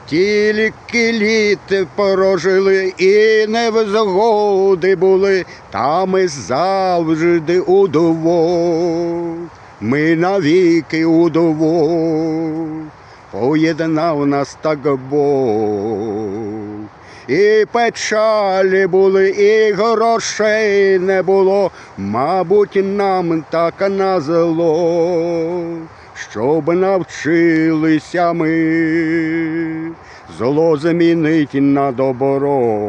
Тільки літ прожили і невзгоди були, та ми завжди удвох, ми навіки удвох, поєднав нас так Бог. І печалі були, і грошей не було, мабуть, нам так назло, щоб навчилися ми зло змінить на добро.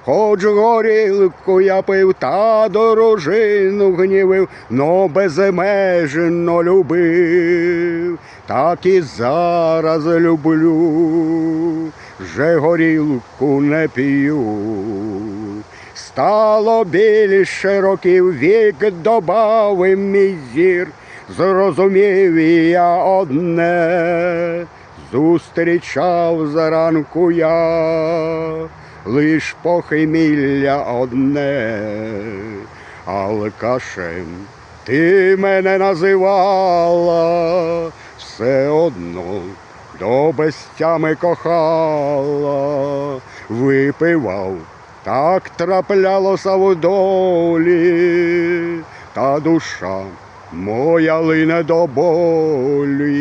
Хоч горілку я пив та дружину гнівив, но безмежно любив, так і зараз люблю, вже горілку не п'ю. Стало більше років, вік добавив мій зір, зрозумів я одне, зустрічав зранку я лиш похмілля одне. Алкашем ти мене називала, все одно до без тями кохала, випивав, так траплялося в долі, та душа моя лине до болі.